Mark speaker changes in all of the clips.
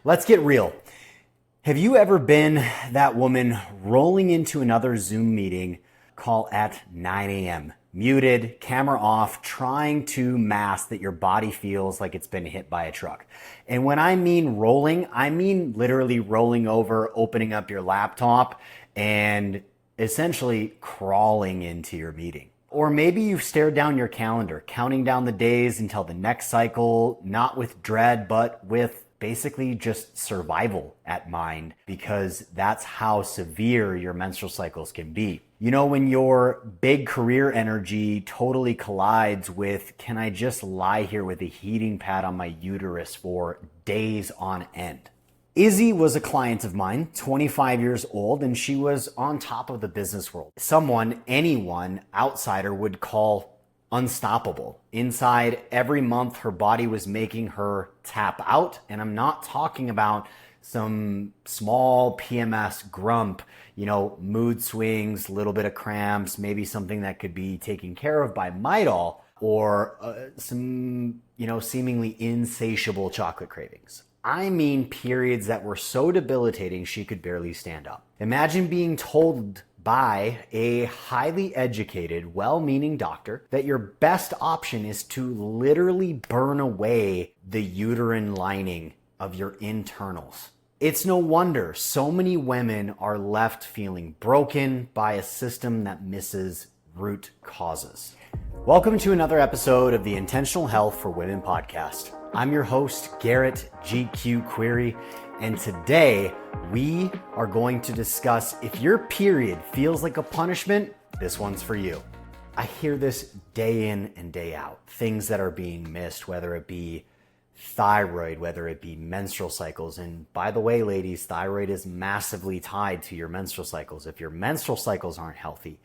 Speaker 1: Let's get real. Have you ever been that woman rolling into another Zoom meeting call at 9 a.m., muted, camera off, trying to mask that your body feels like it's been hit by a truck? And when I mean rolling, I mean literally rolling over, opening up your laptop, and essentially crawling into your meeting. Or maybe you've stared down your calendar, counting down the days until the next cycle, not with dread, but with basically just survival at mind, because that's how severe your menstrual cycles can be. You know, when your big career energy totally collides with, can I just lie here with a heating pad on my uterus for days on end? Izzy was a client of mine, 25 years old, and she was on top of the business world. Anyone outsider would call unstoppable. Inside, every month, her body was making her tap out. And I'm not talking about some small PMS grump, mood swings, little bit of cramps, maybe something that could be taken care of by Midol, or some, seemingly insatiable chocolate cravings. I mean periods that were so debilitating she could barely stand up. Imagine being told by a highly educated, well-meaning doctor that your best option is to literally burn away the uterine lining of your internals. It's no wonder so many women are left feeling broken by a system that misses root causes. Welcome to another episode of the Intentional Health for Women podcast. I'm your host, Garrett GQ Query, and today we are going to discuss if your period feels like a punishment, this one's for you. I hear this day in and day out, things that are being missed, whether it be thyroid, whether it be menstrual cycles. And by the way, ladies, thyroid is massively tied to your menstrual cycles. If your menstrual cycles aren't healthy,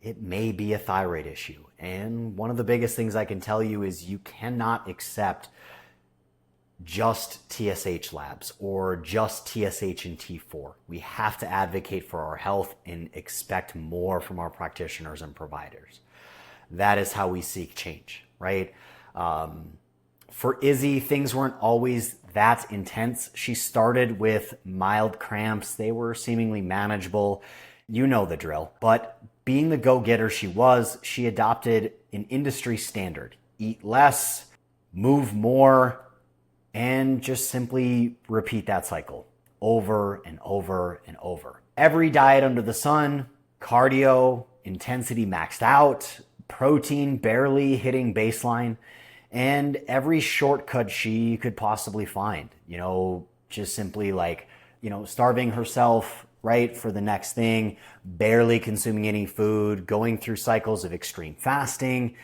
Speaker 1: it may be a thyroid issue. And one of the biggest things I can tell you is you cannot accept just TSH labs or just TSH and T4. We have to advocate for our health and expect more from our practitioners and providers. That is how we seek change, right? For Izzy, things weren't always that intense. She started with mild cramps. They were seemingly manageable. You know the drill. But being the go-getter she was, she adopted an industry standard. Eat less, move more, and just simply repeat that cycle over and over and over. Every diet under the sun, cardio, intensity maxed out, protein barely hitting baseline, and every shortcut she could possibly find. Just simply starving herself, right, for the next thing, barely consuming any food, going through cycles of extreme fasting,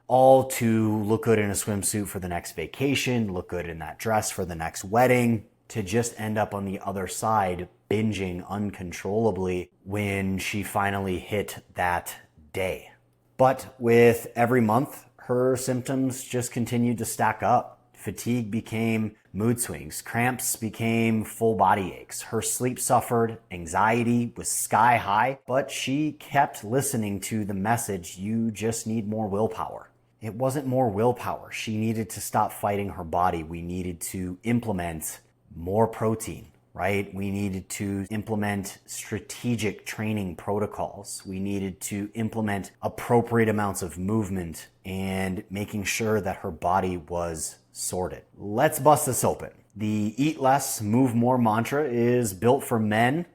Speaker 1: all to look good in a swimsuit for the next vacation, look good in that dress for the next wedding, to just end up on the other side binging uncontrollably when she finally hit that day. But with every month, her symptoms just continued to stack up. Fatigue became mood swings. Cramps became full body aches. Her sleep suffered. Anxiety was sky high, but she kept listening to the message, you just need more willpower. It wasn't more willpower. She needed to stop fighting her body. We needed to implement more protein, right? We needed to implement strategic training protocols. We needed to implement appropriate amounts of movement and making sure that her body was sorted. Let's bust this open. The eat less, move more mantra is built for men's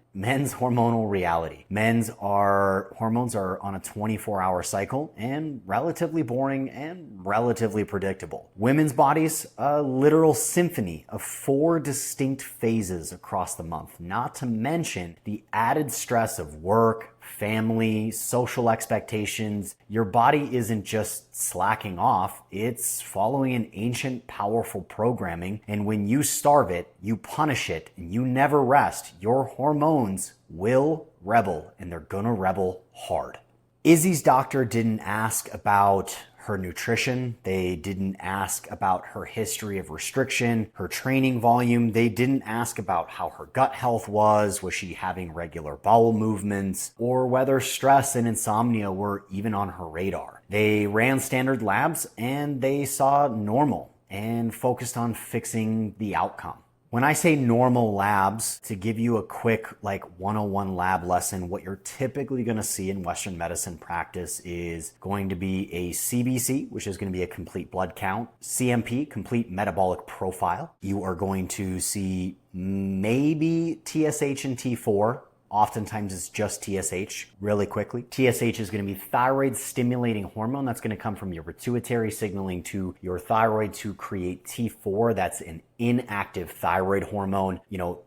Speaker 1: hormonal reality. Men's hormones are on a 24-hour cycle and relatively boring and relatively predictable. Women's bodies, a literal symphony of 4 distinct phases across the month, not to mention the added stress of work, family, social expectations. Your body isn't just slacking off, it's following an ancient, powerful programming. And when you starve it, you punish it, and you never rest, your hormones will rebel, and they're gonna rebel hard. Izzy's doctor didn't ask about her nutrition. They didn't ask about her history of restriction, her training volume. They didn't ask about how her gut health was she having regular bowel movements, or whether stress and insomnia were even on her radar. They ran standard labs and they saw normal and focused on fixing the outcome. When I say normal labs, to give you a quick 101 lab lesson, what you're typically going to see in Western medicine practice is going to be a CBC, which is going to be a complete blood count, CMP, complete metabolic profile. You are going to see maybe TSH and T4. Oftentimes it's just TSH really quickly. TSH is going to be thyroid stimulating hormone. That's going to come from your pituitary signaling to your thyroid to create T4. That's an inactive thyroid hormone.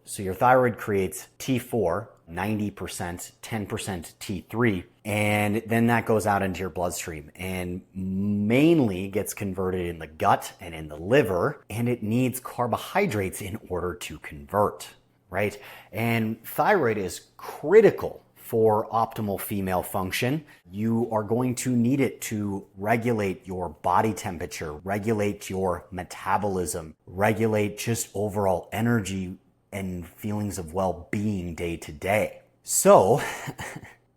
Speaker 1: So your thyroid creates T4, 90%, 10% T3, and then that goes out into your bloodstream and mainly gets converted in the gut and in the liver, and it needs carbohydrates in order to convert. Right? And thyroid is critical for optimal female function. You are going to need it to regulate your body temperature, regulate your metabolism, regulate just overall energy and feelings of well-being day to day. So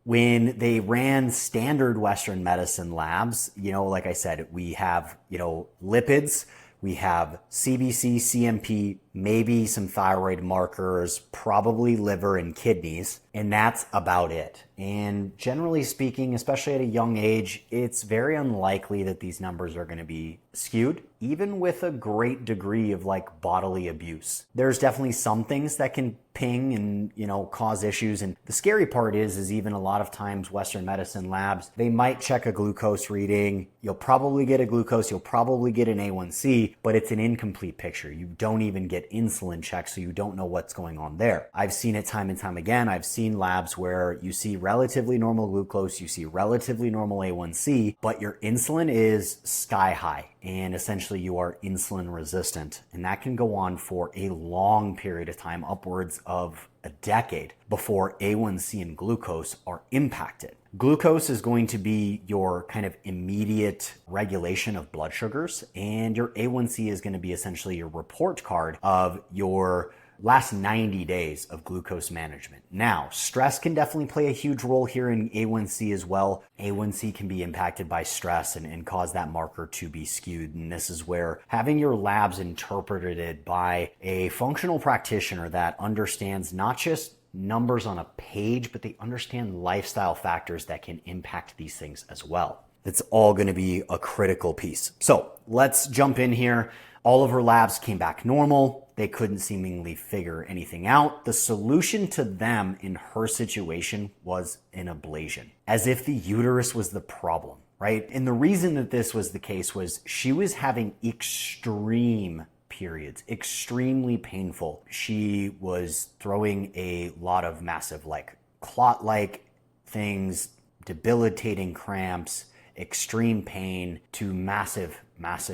Speaker 1: when they ran standard Western medicine labs, like I said, we have, lipids, we have CBC, CMP, maybe some thyroid markers, probably liver and kidneys, and that's about it. And generally speaking, especially at a young age, it's very unlikely that these numbers are going to be skewed, even with a great degree of bodily abuse. There's definitely some things that can ping and, cause issues. And the scary part is even a lot of times Western medicine labs, they might check a glucose reading. You'll probably get a glucose, you'll probably get an A1C, but it's an incomplete picture. You don't even get insulin checks, so you don't know what's going on there. I've seen it time and time again. I've seen labs where you see relatively normal glucose, you see relatively normal A1C, but your insulin is sky high, and essentially you are insulin resistant. And that can go on for a long period of time, upwards of a decade, before A1C and glucose are impacted. Glucose is going to be your kind of immediate regulation of blood sugars, and your A1C is going to be essentially your report card of your last 90 days of glucose management. Now, stress can definitely play a huge role here in A1C as well. A1C can be impacted by stress and cause that marker to be skewed. And this is where having your labs interpreted by a functional practitioner that understands not just numbers on a page, but they understand lifestyle factors that can impact these things as well. It's all going to be a critical piece. So let's jump in here. All of her labs came back normal. They couldn't seemingly figure anything out. The solution to them in her situation was an ablation, as if the uterus was the problem, right? And the reason that this was the case was she was having extreme periods, extremely painful. She was throwing a lot of massive clot-like things, debilitating cramps, extreme pain to massive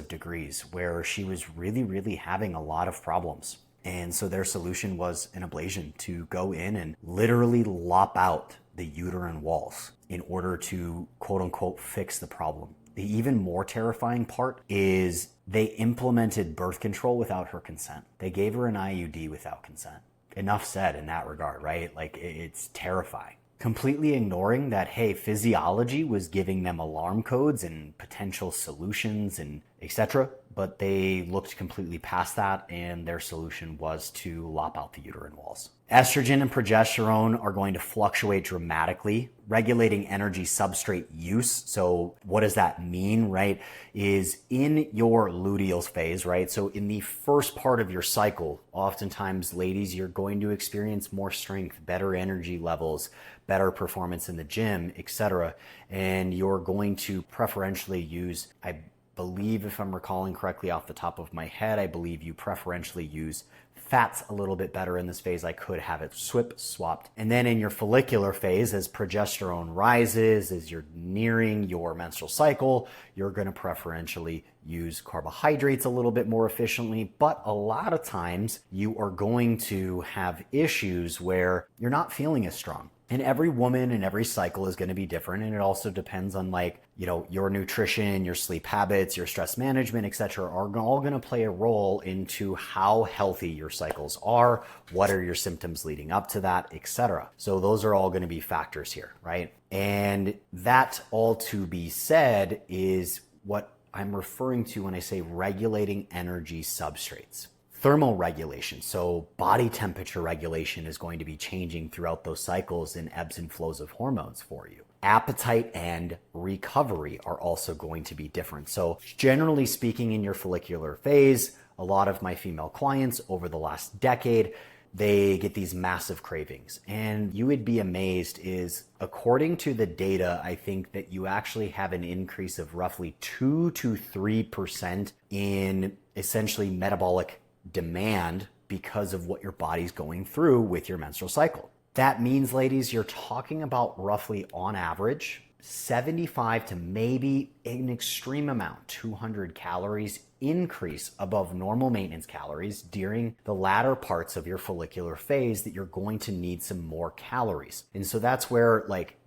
Speaker 1: degrees, where she was really having a lot of problems. And so their solution was an ablation, to go in and literally lop out the uterine walls in order to quote unquote fix the problem. The even more terrifying part is they implemented birth control without her consent. They gave her an IUD without consent. Enough said in that regard, right? It's terrifying. Completely ignoring that, hey, physiology was giving them alarm codes and potential solutions and etc. But they looked completely past that, and their solution was to lop out the uterine walls. Estrogen and progesterone are going to fluctuate dramatically, regulating energy substrate use. So what does that mean, right? Is in your luteal phase, right? So in the first part of your cycle, oftentimes, ladies, you're going to experience more strength, better energy levels, better performance in the gym, etc. And you're going to preferentially use, I believe, if I'm recalling correctly off the top of my head, I believe you preferentially use fats a little bit better in this phase. I could have it swapped. And then in your follicular phase, as progesterone rises, as you're nearing your menstrual cycle, you're going to preferentially use carbohydrates a little bit more efficiently. But a lot of times you are going to have issues where you're not feeling as strong. And every woman and every cycle is going to be different. And it also depends on your nutrition, your sleep habits, your stress management, etc. are all going to play a role into how healthy your cycles are, what are your symptoms leading up to that, etc. So those are all going to be factors here, right? And that all to be said is what I'm referring to when I say regulating energy substrates. Thermal regulation, so body temperature regulation, is going to be changing throughout those cycles and ebbs and flows of hormones for you. Appetite and recovery are also going to be different. So generally speaking, in your follicular phase, a lot of my female clients over the last decade, they get these massive cravings. And you would be amazed is, according to the data, I think that you actually have an increase of roughly 2 to 3% in essentially metabolic demand because of what your body's going through with your menstrual cycle. That means, ladies, you're talking about roughly on average 75 to maybe an extreme amount, 200 calories increase above normal maintenance calories during the latter parts of your follicular phase, that you're going to need some more calories. And so that's where,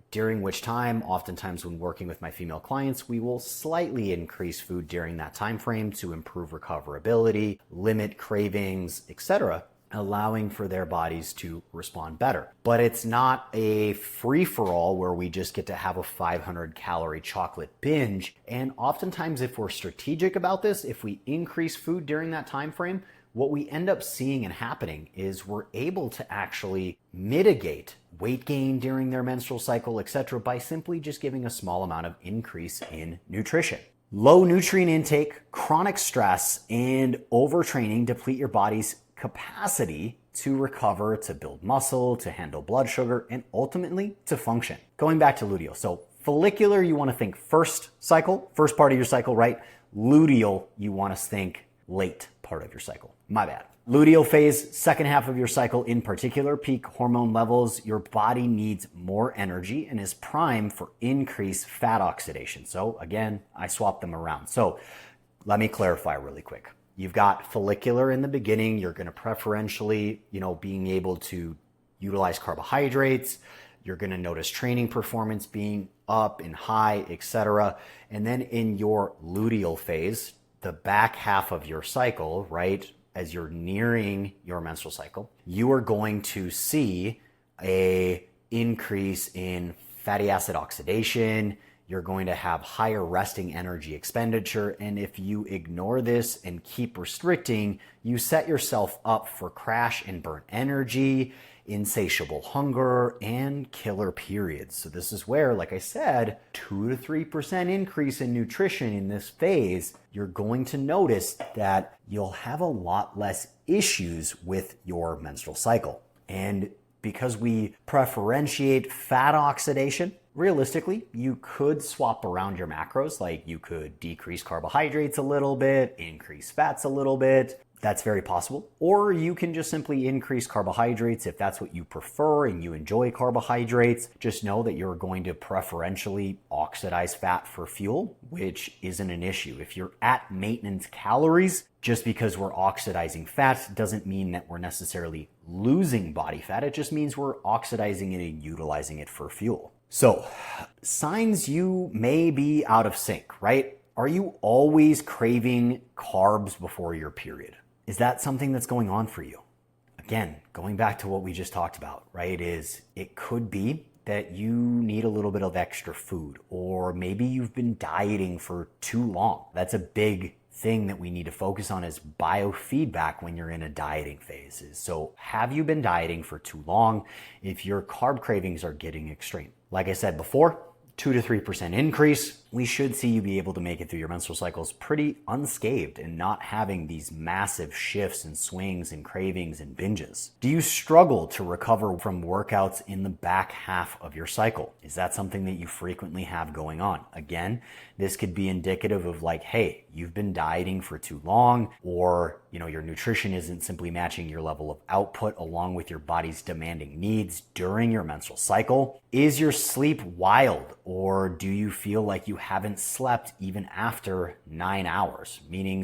Speaker 1: during which time, oftentimes when working with my female clients, we will slightly increase food during that time frame to improve recoverability, limit cravings, etc., allowing for their bodies to respond better. But it's not a free-for-all where we just get to have a 500 calorie chocolate binge. And oftentimes, if we're strategic about this, if we increase food during that time frame, what we end up seeing and happening is we're able to actually mitigate weight gain during their menstrual cycle, etc., by simply just giving a small amount of increase in nutrition. Low nutrient intake, chronic stress, and overtraining deplete your body's capacity to recover, to build muscle, to handle blood sugar, and ultimately to function. Going back to luteal. So follicular, you want to think first cycle, first part of your cycle, right? Luteal, you want to think late part of your cycle. My bad. Luteal phase, second half of your cycle in particular, peak hormone levels, your body needs more energy and is primed for increased fat oxidation. So again, I swapped them around. So let me clarify really quick. You've got follicular in the beginning. You're going to preferentially, being able to utilize carbohydrates. You're going to notice training performance being up and high, etc. And then in your luteal phase, the back half of your cycle, right, as you're nearing your menstrual cycle, you are going to see a increase in fatty acid oxidation. You're going to have higher resting energy expenditure. And if you ignore this and keep restricting, you set yourself up for crash and burn energy, insatiable hunger, and killer periods. So this is where, like I said, 2 to 3% increase in nutrition in this phase, you're going to notice that you'll have a lot less issues with your menstrual cycle. And because we preferentiate fat oxidation, realistically, you could swap around your macros. Like you could decrease carbohydrates a little bit, increase fats a little bit. That's very possible. Or you can just simply increase carbohydrates if that's what you prefer and you enjoy carbohydrates. Just know that you're going to preferentially oxidize fat for fuel, which isn't an issue. If you're at maintenance calories, just because we're oxidizing fat doesn't mean that we're necessarily losing body fat. It just means we're oxidizing it and utilizing it for fuel. So, signs you may be out of sync, right? Are you always craving carbs before your period? Is that something that's going on for you? Again, going back to what we just talked about, right, is it could be that you need a little bit of extra food, or maybe you've been dieting for too long. That's a big thing that we need to focus on, is biofeedback when you're in a dieting phase. So have you been dieting for too long if your carb cravings are getting extreme? Like I said before, 2 to 3% increase, we should see you be able to make it through your menstrual cycles pretty unscathed and not having these massive shifts and swings and cravings and binges. Do you struggle to recover from workouts in the back half of your cycle? Is that something that you frequently have going on? Again, this could be indicative of like, hey, you've been dieting for too long, or your nutrition isn't simply matching your level of output along with your body's demanding needs during your menstrual cycle. Is your sleep wild, or do you feel like you haven't slept even after 9 hours? Meaning,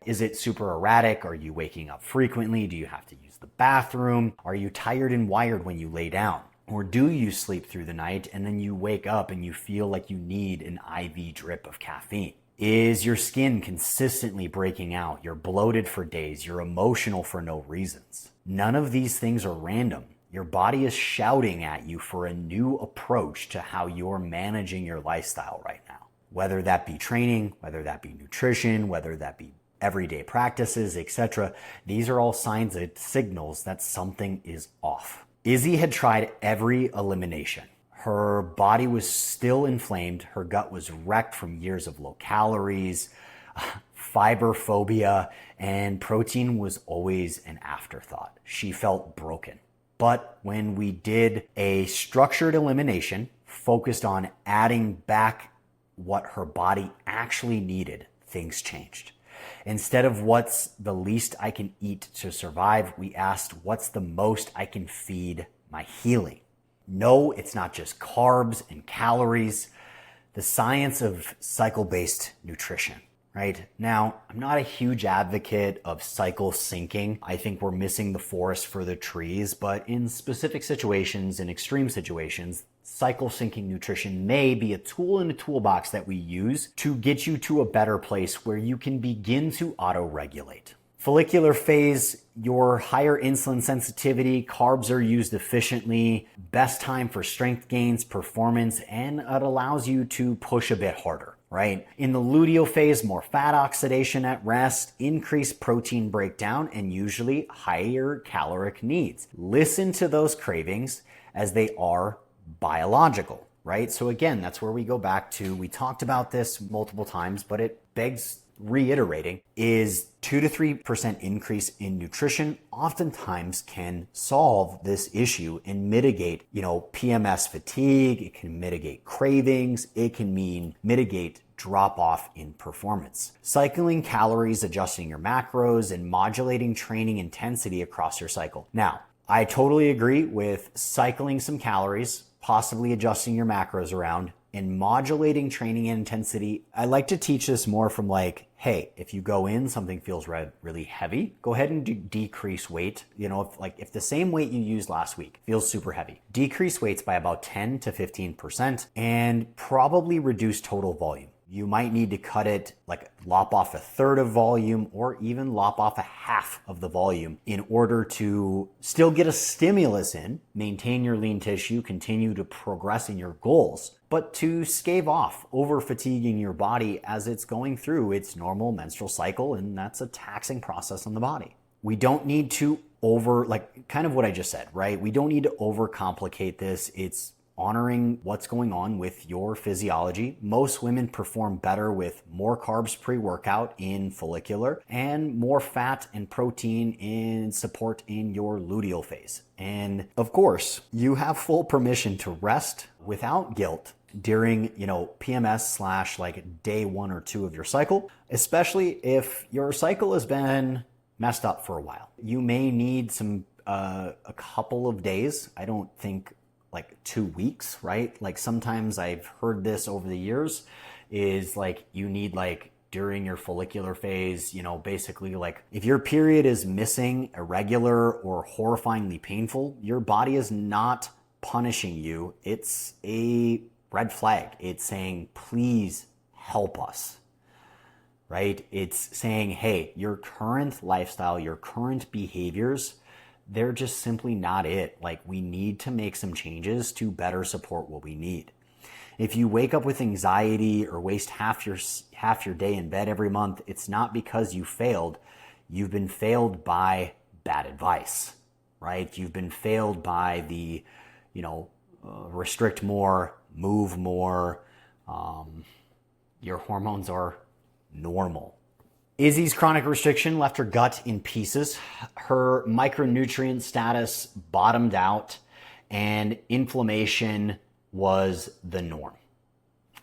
Speaker 1: is it super erratic? Are you waking up frequently? Do you have to use the bathroom? Are you tired and wired when you lay down? Or do you sleep through the night and then you wake up and you feel like you need an IV drip of caffeine? Is your skin consistently breaking out? You're bloated for days. You're emotional for no reasons. None of these things are random. Your body is shouting at you for a new approach to how you're managing your lifestyle right now. Whether that be training, whether that be nutrition, whether that be everyday practices, etc. These are all signs and signals that something is off. Izzy had tried every elimination. Her body was still inflamed. Her gut was wrecked from years of low calories, fiber phobia, and protein was always an afterthought. She felt broken. But when we did a structured elimination focused on adding back what her body actually needed, things changed. Instead of what's the least I can eat to survive, we asked what's the most I can feed my healing. No, it's not just carbs and calories. The science of cycle-based nutrition. Right? Now, I'm not a huge advocate of cycle syncing. I think we're missing the forest for the trees, but in specific situations, in extreme situations, cycle syncing nutrition may be a tool in a toolbox that we use to get you to a better place where you can begin to auto-regulate. Follicular phase, your higher insulin sensitivity, carbs are used efficiently, best time for strength gains, performance, and it allows you to push a bit harder, right? In the luteal phase, more fat oxidation at rest, increased protein breakdown, and usually higher caloric needs. Listen to those cravings as they are biological, right? So again, that's where we go back to, we talked about this multiple times, but it begs reiterating, is 2 to 3% increase in nutrition oftentimes can solve this issue and mitigate, PMS fatigue. It can mitigate cravings. It can mitigate drop off in performance. Cycling calories, adjusting your macros, and modulating training intensity across your cycle. Now, I totally agree with cycling some calories, possibly adjusting your macros around, and modulating training intensity. I like to teach this more from hey, if you go in, something feels really heavy, go ahead and decrease weight. If the same weight you used last week feels super heavy, decrease weights by about 10 to 15% and probably reduce total volume. You might need to cut it, lop off a third of volume or even lop off a half of the volume in order to still get a stimulus in, maintain your lean tissue, continue to progress in your goals, but to stave off over fatiguing your body as it's going through its normal menstrual cycle, and that's a taxing process on the body. We don't need to kind of what I just said, right? We don't need to overcomplicate this. It's honoring what's going on with your physiology. Most women perform better with more carbs pre-workout in follicular and more fat and protein in support in your luteal phase. And of course, you have full permission to rest without guilt during, PMS / day 1 or 2 of your cycle, especially if your cycle has been messed up for a while. You may need a couple of days. I don't think 2 weeks, right? Sometimes I've heard this over the years is you need during your follicular phase, basically if your period is missing, irregular, or horrifyingly painful, your body is not punishing you. It's a red flag. It's saying, please help us, right? It's saying, hey, your current lifestyle, your current behaviors, they're just simply not it. We need to make some changes to better support what we need. If you wake up with anxiety or waste half your day in bed every month, it's not because you failed. You've been failed by bad advice, right? You've been failed by the, restrict more, move more. Your hormones are normal. Izzy's chronic restriction left her gut in pieces. Her micronutrient status bottomed out and inflammation was the norm,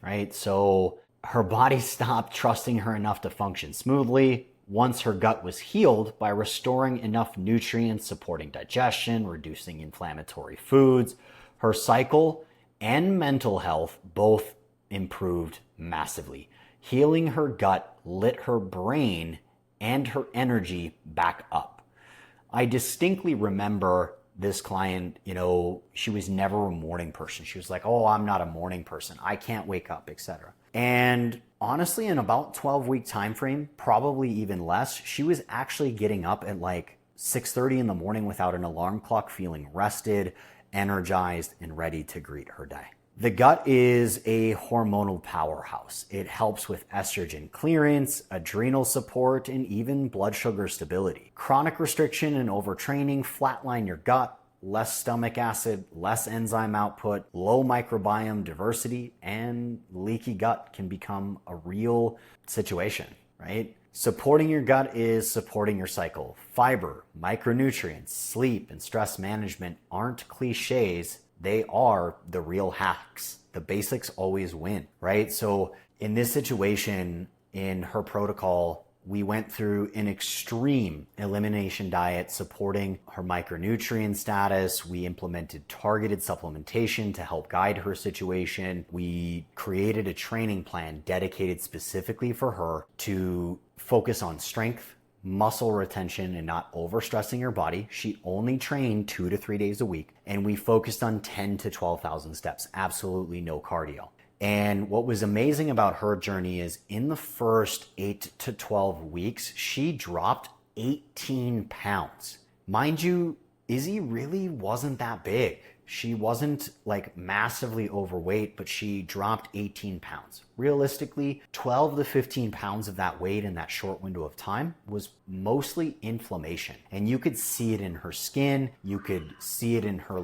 Speaker 1: right? So her body stopped trusting her enough to function smoothly once her gut was healed by restoring enough nutrients, supporting digestion, reducing inflammatory foods. Her cycle and mental health both improved massively. Healing her gut lit her brain and her energy back up. I distinctly remember this client, she was never a morning person. She was like, oh, I'm not a morning person. I can't wake up, etc. And honestly, in about 12-week time frame, probably even less, she was actually getting up at 6:30 in the morning without an alarm clock, feeling rested, energized, and ready to greet her day. The gut is a hormonal powerhouse. It helps with estrogen clearance, adrenal support, and even blood sugar stability. Chronic restriction and overtraining flatline your gut, less stomach acid, less enzyme output, low microbiome diversity, and leaky gut can become a real situation, right? Supporting your gut is supporting your cycle. Fiber, micronutrients, sleep, and stress management aren't cliches. They are the real hacks. The basics always win, right? So in this situation, in her protocol, we went through an extreme elimination diet supporting her micronutrient status. We implemented targeted supplementation to help guide her situation. We created a training plan dedicated specifically for her to focus on strength, muscle retention, and not overstressing her body. She only trained 2 to 3 days a week, and we focused on 10 to 12,000 steps, absolutely no cardio. And what was amazing about her journey is in the first 8 to 12 weeks, she dropped 18 pounds. Mind you, Izzy really wasn't that big. She wasn't like massively overweight, but she dropped 18 pounds. Realistically, 12 to 15 pounds of that weight in that short window of time was mostly inflammation. And you could see it in her skin. You could see it in her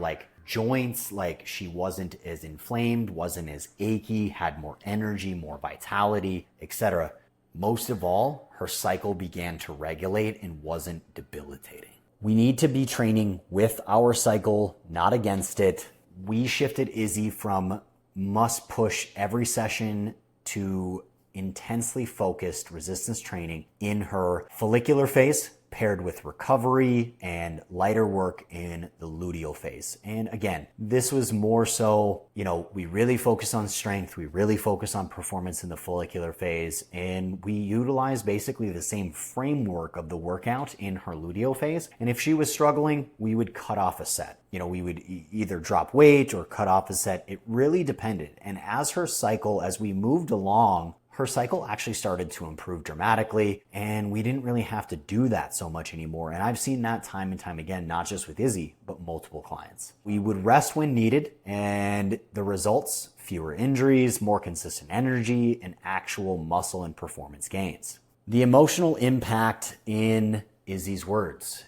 Speaker 1: joints, like she wasn't as inflamed, wasn't as achy, had more energy, more vitality, etc. Most of all, her cycle began to regulate and wasn't debilitating. We need to be training with our cycle, not against it. We shifted Izzy from must push every session to intensely focused resistance training in her follicular phase, paired with recovery and lighter work in the luteal phase. And again, this was more so, we really focus on strength, we really focus on performance in the follicular phase, and we utilize basically the same framework of the workout in her luteal phase. And if she was struggling, we would cut off a set. We would either drop weight or cut off a set. It really depended. And as we moved along, her cycle actually started to improve dramatically, and we didn't really have to do that so much anymore. And I've seen that time and time again, not just with Izzy, but multiple clients. We would rest when needed, and the results, fewer injuries, more consistent energy, and actual muscle and performance gains. The emotional impact in Izzy's words.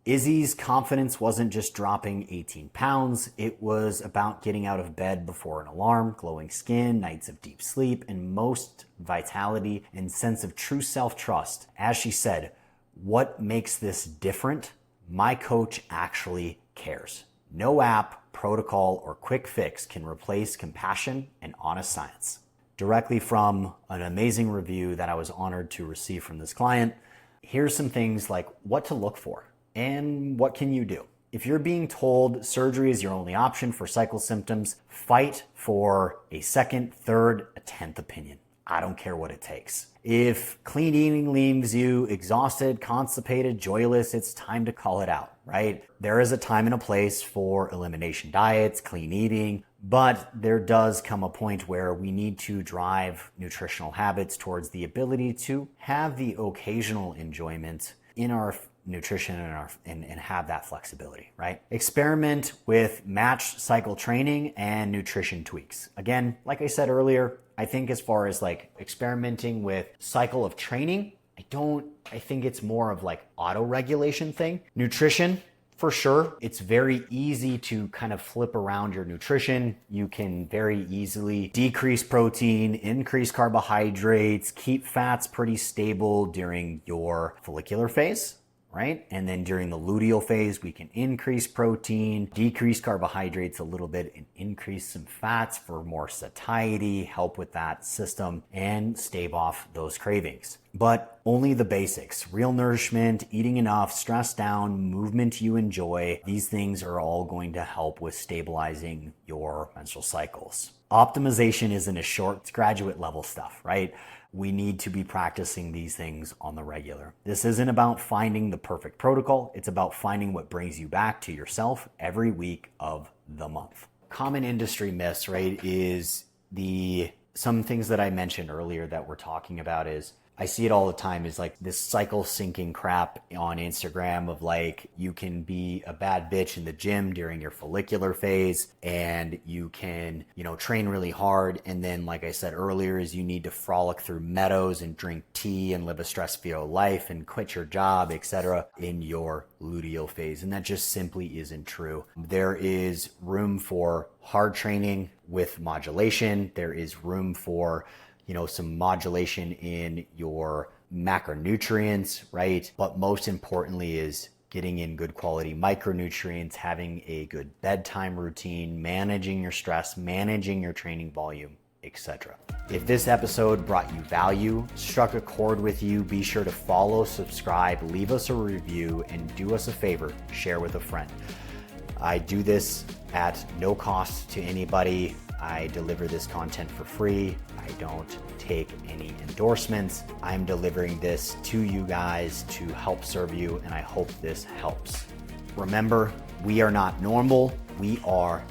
Speaker 1: Izzy's confidence wasn't just dropping 18 pounds, it was about getting out of bed before an alarm, glowing skin, nights of deep sleep, and most vitality and sense of true self-trust. As she said, "What makes this different? My coach actually cares. No app, protocol, or quick fix can replace compassion and honest science." Directly from an amazing review that I was honored to receive from this client, here's some things like what to look for. And what can you do? If you're being told surgery is your only option for cycle symptoms, fight for a second, third, a 10th opinion. I don't care what it takes. If clean eating leaves you exhausted, constipated, joyless, it's time to call it out, right? There is a time and a place for elimination diets, clean eating, but there does come a point where we need to drive nutritional habits towards the ability to have the occasional enjoyment in our nutrition and have that flexibility, right? Experiment with matched cycle training and nutrition tweaks. Again, like I said earlier, I think as far as experimenting with cycle of training, I think it's more of auto regulation thing. Nutrition, for sure, it's very easy to kind of flip around your nutrition. You can very easily decrease protein, increase carbohydrates, keep fats pretty stable during your follicular phase, right? And then during the luteal phase, we can increase protein, decrease carbohydrates a little bit, and increase some fats for more satiety, help with that system, and stave off those cravings. But only the basics: real nourishment, eating enough, stress down, movement you enjoy. These things are all going to help with stabilizing your menstrual cycles. Optimization isn't a short, it's graduate level stuff, right? We need to be practicing these things on the regular. This isn't about finding the perfect protocol. It's about finding what brings you back to yourself every week of the month. Common industry myths, right, is some things that I mentioned earlier that we're talking about is I see it all the time is like this cycle syncing crap on Instagram of like, you can be a bad bitch in the gym during your follicular phase and you can, train really hard. And then, like I said earlier, is you need to frolic through meadows and drink tea and live a stress-free life and quit your job, etc. in your luteal phase. And that just simply isn't true. There is room for hard training with modulation. There is room for some modulation in your macronutrients, right? But most importantly is getting in good quality micronutrients, having a good bedtime routine, managing your stress, managing your training volume, etc. If this episode brought you value, struck a chord with you, be sure to follow, subscribe, leave us a review, and do us a favor, share with a friend. I do this at no cost to anybody. I deliver this content for free. I don't take any endorsements. I'm delivering this to you guys to help serve you, and I hope this helps. Remember, we are not normal, we are